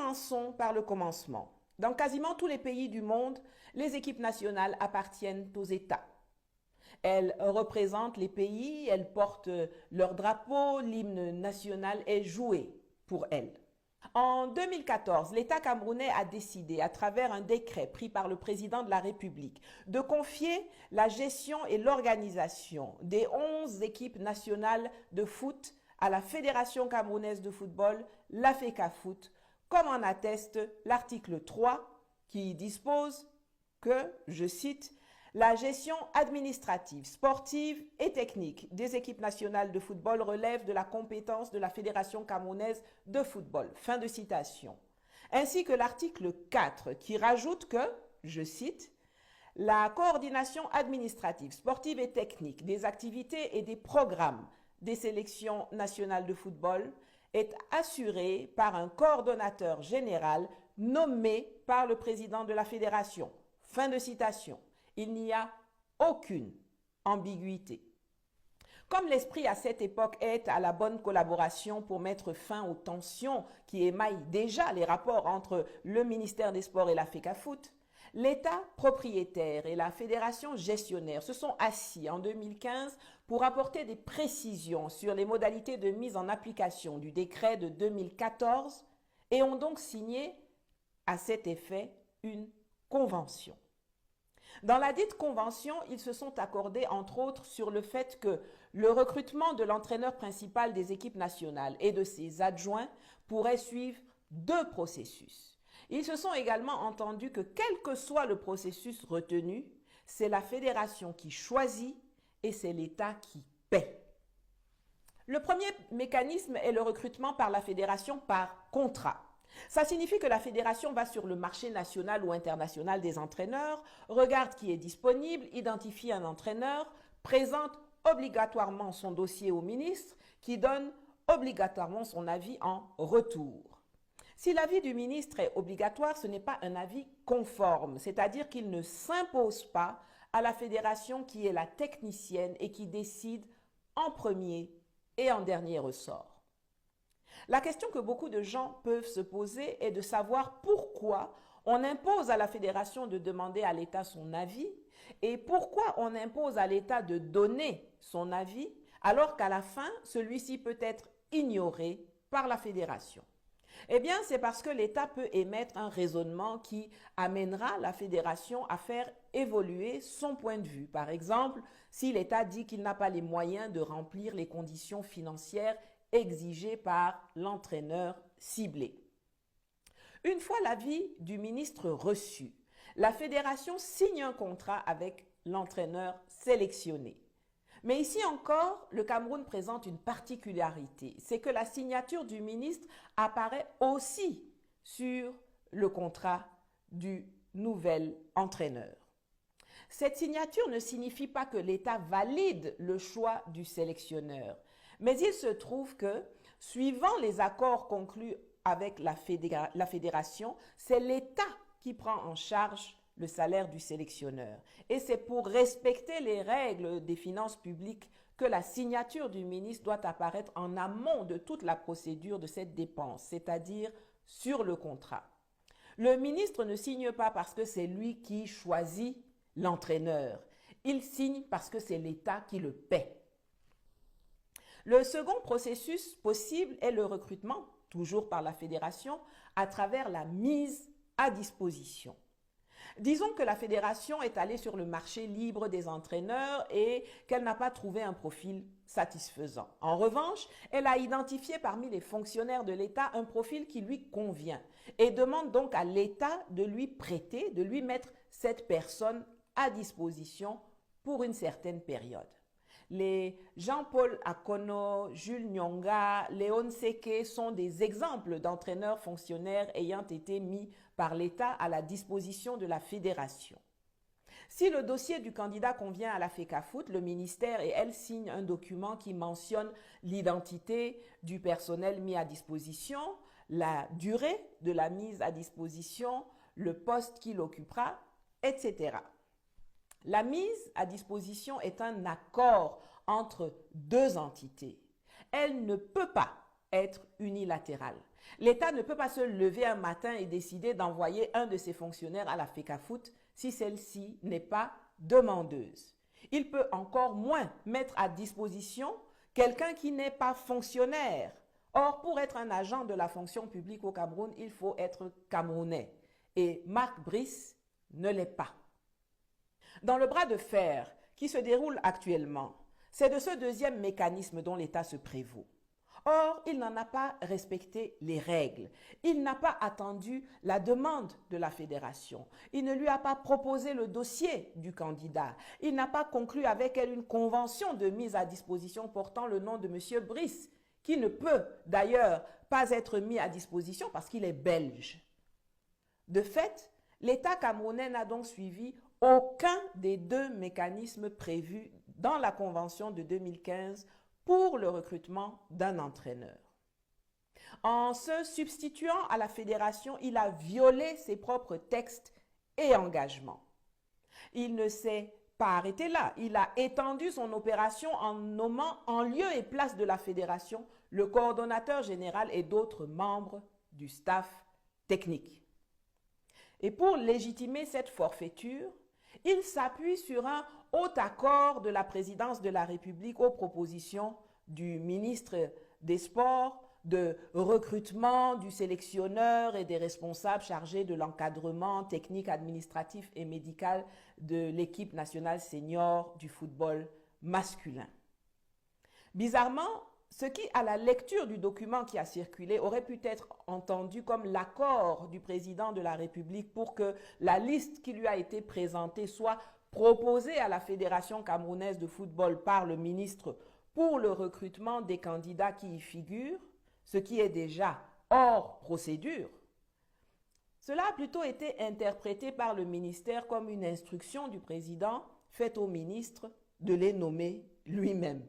Commençons par le commencement. Dans quasiment tous les pays du monde, les équipes nationales appartiennent aux États. Elles représentent les pays, elles portent leur drapeau, l'hymne national est joué pour elles. En 2014, l'État camerounais a décidé, à travers un décret pris par le président de la République, de confier la gestion et l'organisation des 11 équipes nationales de foot à la Fédération camerounaise de football, la FECAFOOT, comme en atteste l'article 3 qui dispose que, je cite, la gestion administrative, sportive et technique des équipes nationales de football relève de la compétence de la Fédération camerounaise de football. Fin de citation. Ainsi que l'article 4 qui rajoute que, je cite, la coordination administrative, sportive et technique des activités et des programmes des sélections nationales de football est assurée par un coordonnateur général nommé par le président de la fédération. Fin de citation. Il n'y a aucune ambiguïté. Comme l'esprit à cette époque est à la bonne collaboration pour mettre fin aux tensions qui émaillent déjà les rapports entre le ministère des Sports et la FECAFOOT, l'État propriétaire et la fédération gestionnaire se sont assis en 2015 pour apporter des précisions sur les modalités de mise en application du décret de 2014 et ont donc signé à cet effet une convention. Dans la dite convention, ils se sont accordés entre autres sur le fait que le recrutement de l'entraîneur principal des équipes nationales et de ses adjoints pourrait suivre 2 processus. Ils se sont également entendus que quel que soit le processus retenu, c'est la fédération qui choisit et c'est l'État qui paie. Le premier mécanisme est le recrutement par la fédération par contrat. Ça signifie que la fédération va sur le marché national ou international des entraîneurs, regarde qui est disponible, identifie un entraîneur, présente obligatoirement son dossier au ministre qui donne obligatoirement son avis en retour. Si l'avis du ministre est obligatoire, ce n'est pas un avis conforme, c'est-à-dire qu'il ne s'impose pas à la fédération qui est la technicienne et qui décide en premier et en dernier ressort. La question que beaucoup de gens peuvent se poser est de savoir pourquoi on impose à la fédération de demander à l'État son avis et pourquoi on impose à l'État de donner son avis alors qu'à la fin, celui-ci peut être ignoré par la fédération. Eh bien, c'est parce que l'État peut émettre un raisonnement qui amènera la fédération à faire évoluer son point de vue. Par exemple, si l'État dit qu'il n'a pas les moyens de remplir les conditions financières exigé par l'entraîneur ciblé. Une fois l'avis du ministre reçu, la fédération signe un contrat avec l'entraîneur sélectionné. Mais ici encore, le Cameroun présente une particularité, c'est que la signature du ministre apparaît aussi sur le contrat du nouvel entraîneur. Cette signature ne signifie pas que l'État valide le choix du sélectionneur. Mais il se trouve que, suivant les accords conclus avec la fédération, c'est l'État qui prend en charge le salaire du sélectionneur. Et c'est pour respecter les règles des finances publiques que la signature du ministre doit apparaître en amont de toute la procédure de cette dépense, c'est-à-dire sur le contrat. Le ministre ne signe pas parce que c'est lui qui choisit l'entraîneur. Il signe parce que c'est l'État qui le paie. Le second processus possible est le recrutement, toujours par la fédération, à travers la mise à disposition. Disons que la fédération est allée sur le marché libre des entraîneurs et qu'elle n'a pas trouvé un profil satisfaisant. En revanche, elle a identifié parmi les fonctionnaires de l'État un profil qui lui convient et demande donc à l'État de lui prêter, de lui mettre cette personne à disposition pour une certaine période. Les Jean-Paul Akono, Jules Nyonga, Léon Seke sont des exemples d'entraîneurs fonctionnaires ayant été mis par l'État à la disposition de la fédération. Si le dossier du candidat convient à la FECAFOOT, le ministère et elle signent un document qui mentionne l'identité du personnel mis à disposition, la durée de la mise à disposition, le poste qu'il occupera, etc. La mise à disposition est un accord entre 2 entités. Elle ne peut pas être unilatérale. L'État ne peut pas se lever un matin et décider d'envoyer un de ses fonctionnaires à la FECAFOOT si celle-ci n'est pas demandeuse. Il peut encore moins mettre à disposition quelqu'un qui n'est pas fonctionnaire. Or, pour être un agent de la fonction publique au Cameroun, il faut être camerounais. Et Marc Brice ne l'est pas. Dans le bras de fer qui se déroule actuellement, c'est de ce deuxième mécanisme dont l'État se prévaut. Or, il n'en a pas respecté les règles. Il n'a pas attendu la demande de la fédération. Il ne lui a pas proposé le dossier du candidat. Il n'a pas conclu avec elle une convention de mise à disposition portant le nom de M. Brice, qui ne peut d'ailleurs pas être mis à disposition parce qu'il est belge. De fait, l'État camerounais n'a donc suivi aucun des deux mécanismes prévus dans la convention de 2015 pour le recrutement d'un entraîneur. En se substituant à la fédération, il a violé ses propres textes et engagements. Il ne s'est pas arrêté là. Il a étendu son opération en nommant en lieu et place de la fédération le coordonnateur général et d'autres membres du staff technique. Et pour légitimer cette forfaiture, il s'appuie sur un haut accord de la présidence de la République aux propositions du ministre des Sports, de recrutement du sélectionneur et des responsables chargés de l'encadrement technique, administratif et médical de l'équipe nationale senior du football masculin. Bizarrement, ce qui, à la lecture du document qui a circulé, aurait pu être entendu comme l'accord du président de la République pour que la liste qui lui a été présentée soit proposée à la Fédération camerounaise de football par le ministre pour le recrutement des candidats qui y figurent, ce qui est déjà hors procédure. Cela a plutôt été interprété par le ministère comme une instruction du président faite au ministre de les nommer lui-même.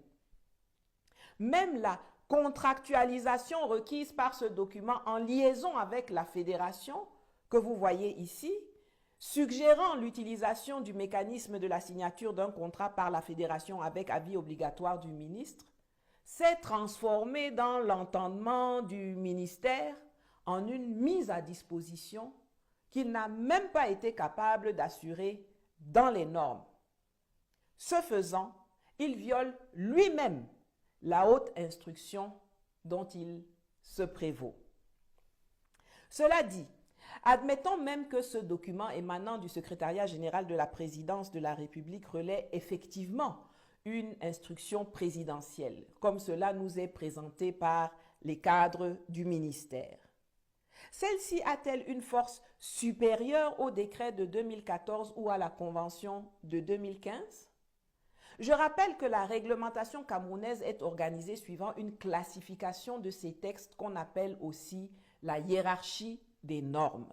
Même la contractualisation requise par ce document en liaison avec la fédération que vous voyez ici, suggérant l'utilisation du mécanisme de la signature d'un contrat par la fédération avec avis obligatoire du ministre, s'est transformée dans l'entendement du ministère en une mise à disposition qu'il n'a même pas été capable d'assurer dans les normes. Ce faisant, il viole lui-même la haute instruction dont il se prévaut. Cela dit, admettons même que ce document émanant du secrétariat général de la présidence de la République relaie effectivement une instruction présidentielle, comme cela nous est présenté par les cadres du ministère. Celle-ci a-t-elle une force supérieure au décret de 2014 ou à la convention de 2015? Je rappelle que la réglementation camerounaise est organisée suivant une classification de ces textes qu'on appelle aussi la hiérarchie des normes.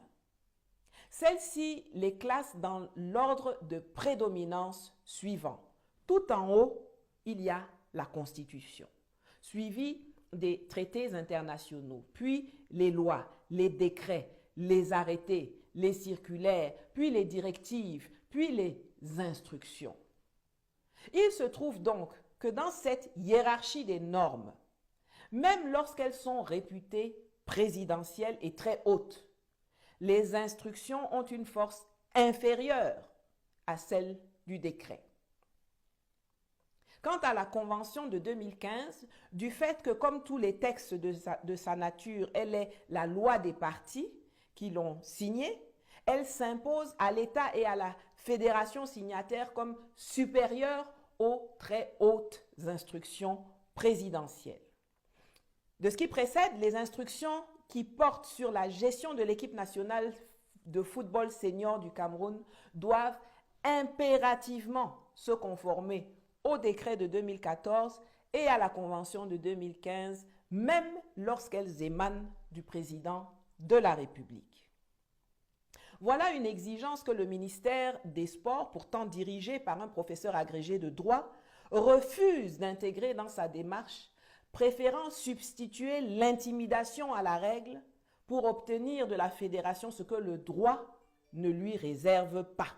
Celle-ci les classe dans l'ordre de prédominance suivant. Tout en haut, il y a la Constitution, suivie des traités internationaux, puis les lois, les décrets, les arrêtés, les circulaires, puis les directives, puis les instructions. Il se trouve donc que dans cette hiérarchie des normes, même lorsqu'elles sont réputées présidentielles et très hautes, les instructions ont une force inférieure à celle du décret. Quant à la Convention de 2015, du fait que comme tous les textes de sa nature, elle est la loi des partis qui l'ont signée, elle s'impose à l'État et à la fédération signataire comme supérieure aux très hautes instructions présidentielles. De ce qui précède, les instructions qui portent sur la gestion de l'équipe nationale de football senior du Cameroun doivent impérativement se conformer au décret de 2014 et à la convention de 2015, même lorsqu'elles émanent du président de la République. Voilà une exigence que le ministère des Sports, pourtant dirigé par un professeur agrégé de droit, refuse d'intégrer dans sa démarche, préférant substituer l'intimidation à la règle pour obtenir de la fédération ce que le droit ne lui réserve pas.